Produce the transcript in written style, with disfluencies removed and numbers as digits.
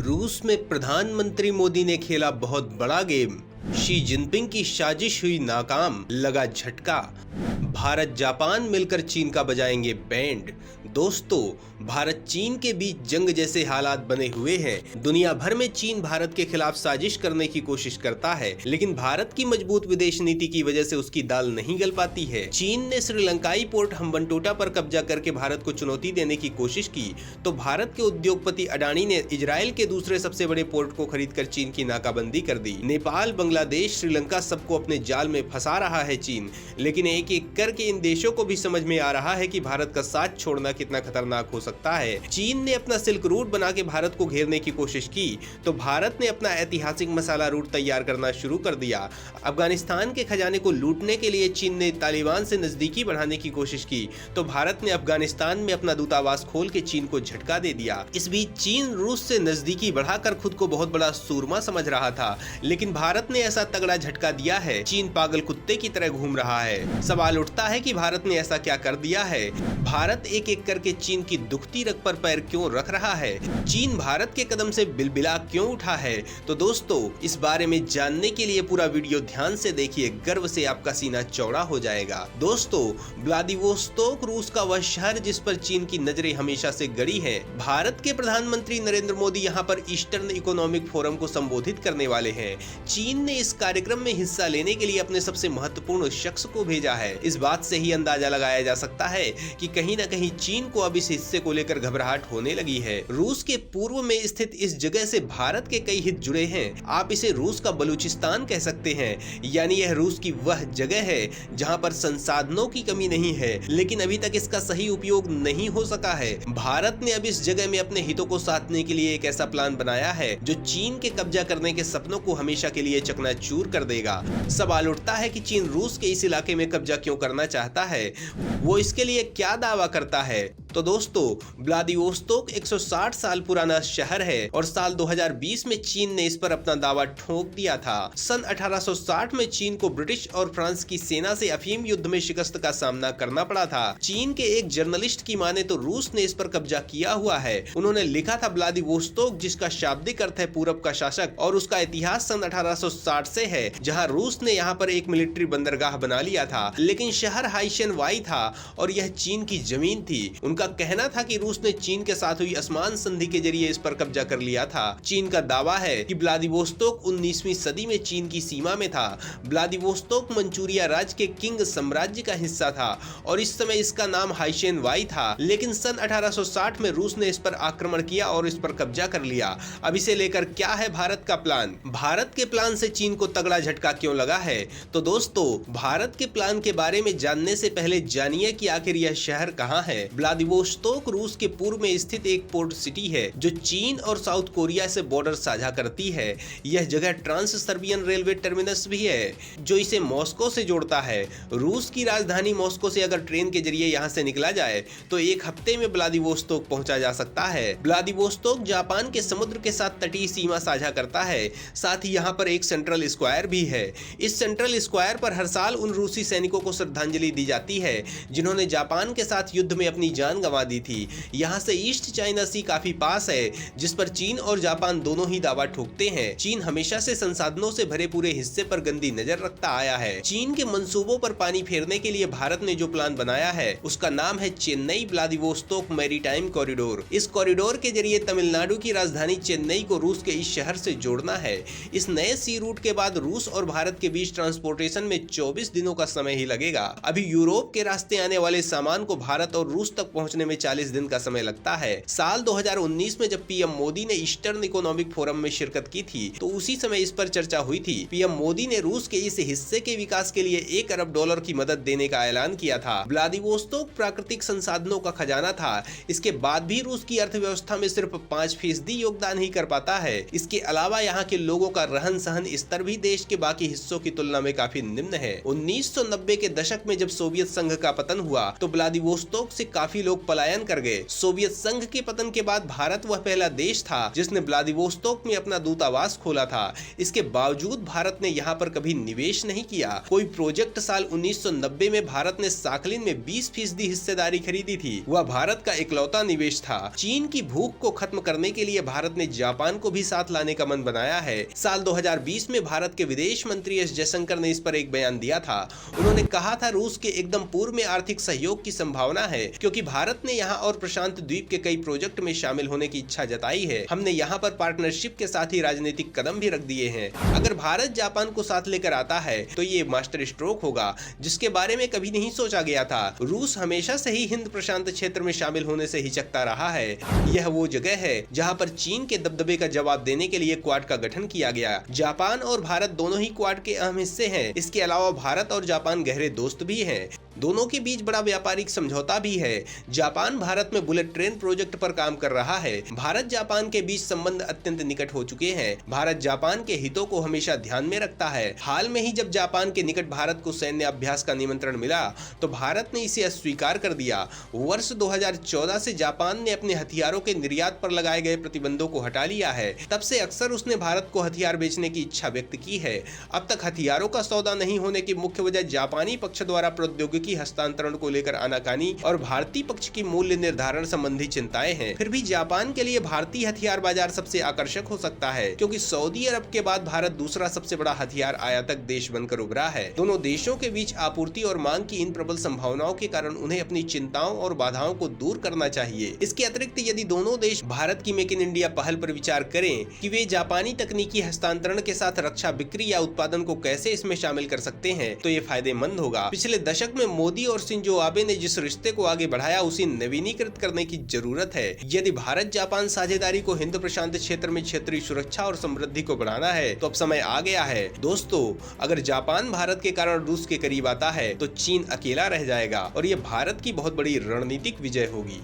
रूस में प्रधानमंत्री मोदी ने खेला बहुत बड़ा गेम। शी जिनपिंग की साजिश हुई नाकाम, लगा झटका। भारत जापान मिलकर चीन का बजाएंगे बैंड। दोस्तों, भारत चीन के बीच जंग जैसे हालात बने हुए हैं। दुनिया भर में चीन भारत के खिलाफ साजिश करने की कोशिश करता है, लेकिन भारत की मजबूत विदेश नीति की वजह से उसकी दाल नहीं गल पाती है। चीन ने श्रीलंकाई पोर्ट हम्बनटोटा पर कब्जा करके भारत को चुनौती देने की कोशिश की, तो भारत के उद्योगपति अडानी ने इजराइल के दूसरे सबसे बड़े पोर्ट को खरीदकर चीन की नाकाबंदी कर दी। नेपाल, बांग्लादेश, श्रीलंका सबको अपने जाल में फंसा रहा है चीन, लेकिन एक एक करके इन देशों को भी समझ में आ रहा है कि भारत का साथ छोड़ना कितना खतरनाक हो सकता है। चीन ने अपना सिल्क रूट बना के भारत को घेरने की कोशिश की, तो भारत ने अपना ऐतिहासिक मसाला रूट तैयार करना शुरू कर दिया। अफगानिस्तान के खजाने को लूटने के लिए चीन ने तालिबान से नजदीकी बढ़ाने की कोशिश की, तो भारत ने अफगानिस्तान में अपना दूतावास खोल के चीन को झटका दे दिया। इस बीच चीन रूस से नजदीकी बढ़ाकर खुद को बहुत बड़ा सूरमा समझ रहा था, लेकिन भारत ने ऐसा तगड़ा झटका दिया है, चीन पागल कुत्ते की तरह घूम रहा है। सवाल उठता है कि भारत ने ऐसा क्या कर दिया है? भारत एक एक करके चीन की दुखती रग पर पैर क्यों रख रहा है? चीन भारत के कदम से बिलबिला क्यों उठा है? तो दोस्तों, इस बारे में जानने के लिए पूरा वीडियो ध्यान से देखिए, गर्व से आपका सीना चौड़ा हो जाएगा। दोस्तों, व्लादिवोस्तोक रूस का वह शहर जिस पर चीन की नजरें हमेशा से गड़ी हैं। भारत के प्रधानमंत्री नरेंद्र मोदी यहाँ पर ईस्टर्न इकोनॉमिक फोरम को संबोधित करने वाले हैं। चीन ने इस कार्यक्रम में हिस्सा लेने के लिए अपने सबसे महत्वपूर्ण शख्स को भेजा है। इस बात से ही अंदाजा लगाया जा सकता है कि कहीं न कहीं चीन को अब इस हिस्से को लेकर घबराहट होने लगी है। रूस के पूर्व में स्थित इस जगह से भारत के कई हित जुड़े हैं। आप इसे रूस का बलूचिस्तान कह सकते हैं, यानी यह रूस की वह जगह है जहां पर संसाधनों की कमी नहीं है, लेकिन अभी तक इसका सही उपयोग नहीं हो सका है। भारत ने अब इस जगह में अपने हितों को साधने के लिए एक ऐसा प्लान बनाया है जो चीन के कब्जा करने के सपनों को हमेशा के लिए चकनाचूर कर देगा। सवाल उठता है कि चीन रूस के इस इलाके में कब्जा क्यों करना चाहता है? वो इसके लिए क्या दावा करता है? तो दोस्तों, व्लादिवोस्तोक 160 साल पुराना शहर है और साल 2020 में चीन ने इस पर अपना दावा ठोक दिया था। सन 1860 में चीन को ब्रिटिश और फ्रांस की सेना से अफीम युद्ध में शिकस्त का सामना करना पड़ा था। चीन के एक जर्नलिस्ट की माने तो रूस ने इस पर कब्जा किया हुआ है। उन्होंने लिखा था व्लादिवोस्तोक, जिसका शाब्दिक अर्थ है पूरब का शासक, और उसका इतिहास सन 1860 से है, जहाँ रूस ने यहाँ पर एक मिलिट्री बंदरगाह बना लिया था। लेकिन शहर हाइशियन वाई था और यह चीन की जमीन थी। उनका कहना था कि रूस ने चीन के साथ हुई असमान संधि के जरिए इस पर कब्जा कर लिया था। चीन का दावा है कि व्लादिवोस्तोक 19वीं सदी में चीन की सीमा में था। व्लादिवोस्तोक मंचूरिया राज्य के किंग साम्राज्य का हिस्सा था और इस समय इसका नाम हाइशियन वाई था। लेकिन सन 1860 में रूस ने इस पर आक्रमण किया और इस पर कब्जा कर लिया। अब इसे लेकर क्या है भारत का प्लान? भारत के प्लान से चीन को तगड़ा झटका क्यों लगा है? तो दोस्तों, भारत के प्लान के बारे में जानने से पहले जानिए कि आखिर यह शहर कहाँ है। व्लादिवोस्तोक रूस के पूर्व में स्थित एक पोर्ट सिटी है जो चीन और साउथ कोरिया से बॉर्डर साझा करती है। यह जगह ट्रांस सर्बियन रेलवे टर्मिनस भी है जो इसे मॉस्को से जोड़ता है। रूस की राजधानी मॉस्को से अगर ट्रेन के जरिए यहाँ से निकला जाए तो एक हफ्ते में व्लादिवोस्तोक पहुंचा जा सकता है। व्लादिवोस्तोक जापान के समुद्र के साथ तटीय सीमा साझा करता है। साथ ही यहाँ पर एक सेंट्रल स्क्वायर भी है। इस सेंट्रल स्क्वायर पर हर साल उन रूसी सैनिकों को श्रद्धांजलि दी जाती है जिन्होंने जापान के साथ युद्ध में अपनी जान गंवा दी थी। यहाँ से ईस्ट चाइना सी काफी पास है, जिस पर चीन और जापान दोनों ही दावा ठोकते हैं। चीन हमेशा से संसाधनों से भरे पूरे हिस्से पर गंदी नजर रखता आया है। चीन के मंसूबों पर पानी फेरने के लिए भारत ने जो प्लान बनाया है उसका नाम है चेन्नई व्लादिवोस्तोक मैरीटाइम कॉरिडोर। इस कॉरिडोर के जरिए तमिलनाडु की राजधानी चेन्नई को रूस के इस शहर से जोड़ना है। इस नए सी रूट के बाद रूस और भारत के बीच ट्रांसपोर्टेशन में 24 दिनों का समय ही लगेगा। अभी यूरोप के रास्ते आने वाले सामान को भारत और रूस तक पहुंचने में 40 दिन का समय लगता है। साल 2019 में जब पीएम मोदी ने ईस्टर्न इकोनॉमिक फोरम में शिरकत की थी तो उसी समय इस पर चर्चा हुई थी। पीएम मोदी ने रूस के इस हिस्से के विकास के लिए $1 अरब की मदद देने का ऐलान किया था। व्लादिवोस्तोक प्राकृतिक संसाधनों का खजाना था। इसके बाद भी रूस की अर्थव्यवस्था में सिर्फ 5% योगदान ही कर पाता है। इसके अलावा यहाँ के लोगों का रहन सहन स्तर भी देश के बाकी हिस्सों की तुलना में काफी निम्न है। 1990 के दशक में जब सोवियत संघ का पतन हुआ तो व्लादिवोस्तोक से काफी लोग लोग पलायन कर गए। सोवियत संघ के पतन के बाद भारत वह पहला देश था जिसने व्लादिवोस्तोक में अपना दूतावास खोला था। इसके बावजूद भारत ने यहाँ पर कभी निवेश नहीं किया। कोई प्रोजेक्ट साल 1990 में भारत ने साखलिन में 20% हिस्सेदारी खरीदी थी, वह भारत का इकलौता निवेश था। चीन की भूख को खत्म करने के लिए भारत ने जापान को भी साथ लाने का मन बनाया है। साल 2020 में भारत के विदेश मंत्री एस जयशंकर ने इस पर एक बयान दिया था। उन्होंने कहा था, रूस के एकदम पूर्व में आर्थिक सहयोग की संभावना है, क्योंकि भारत ने यहाँ और प्रशांत द्वीप के कई प्रोजेक्ट में शामिल होने की इच्छा जताई है। हमने यहाँ पर पार्टनरशिप के साथ ही राजनीतिक कदम भी रख दिए हैं। अगर भारत जापान को साथ लेकर आता है तो ये मास्टर स्ट्रोक होगा, जिसके बारे में कभी नहीं सोचा गया था। रूस हमेशा से ही हिंद प्रशांत क्षेत्र में शामिल होने से हिचकता रहा है। यह वो जगह है जहाँ पर चीन के दबदबे का जवाब देने के लिए क्वाड का गठन किया गया। जापान और भारत दोनों ही क्वाड के अहम हिस्से हैं। इसके अलावा भारत और जापान गहरे दोस्त भी हैं। दोनों के बीच बड़ा व्यापारिक समझौता भी है। जापान भारत में बुलेट ट्रेन प्रोजेक्ट पर काम कर रहा है। भारत जापान के बीच संबंध अत्यंत निकट हो चुके हैं। भारत जापान के हितों को हमेशा ध्यान में रखता है। हाल में ही जब जापान के निकट भारत को सैन्य अभ्यास का निमंत्रण मिला तो भारत ने इसे अस्वीकार कर दिया। वर्ष 2014 से जापान ने अपने हथियारों के निर्यात पर लगाए गए प्रतिबंधों को हटा लिया है। तब से अक्सर उसने भारत को हथियार बेचने की इच्छा व्यक्त की है। अब तक हथियारों का सौदा नहीं होने की मुख्य वजह जापानी पक्ष द्वारा प्रौद्योगिकी हस्तांतरण को लेकर आनाकानी और भारतीय पक्ष की मूल्य निर्धारण संबंधी चिंताएं हैं। फिर भी जापान के लिए भारतीय हथियार बाजार सबसे आकर्षक हो सकता है, क्योंकि सऊदी अरब के बाद भारत दूसरा सबसे बड़ा हथियार आयातक देश बनकर उभरा है। दोनों देशों के बीच आपूर्ति और मांग की इन प्रबल संभावनाओं के कारण उन्हें अपनी चिंताओं और बाधाओं को दूर करना चाहिए। इसके अतिरिक्त यदि दोनों देश भारत की मेक इन इंडिया पहल पर विचार करें कि वे जापानी तकनीकी हस्तांतरण के साथ रक्षा बिक्री या उत्पादन को कैसे इसमें शामिल कर सकते हैं, तो ये फायदेमंद होगा। पिछले दशक में मोदी और शिंजो आबे ने जिस रिश्ते को आगे बढ़ाया उसे नवीनीकृत करने की जरूरत है। यदि भारत जापान साझेदारी को हिंद प्रशांत क्षेत्र में क्षेत्रीय सुरक्षा और समृद्धि को बढ़ाना है तो अब समय आ गया है। दोस्तों, अगर जापान भारत के कारण रूस के करीब आता है तो चीन अकेला रह जाएगा और ये भारत की बहुत बड़ी रणनीतिक विजय होगी।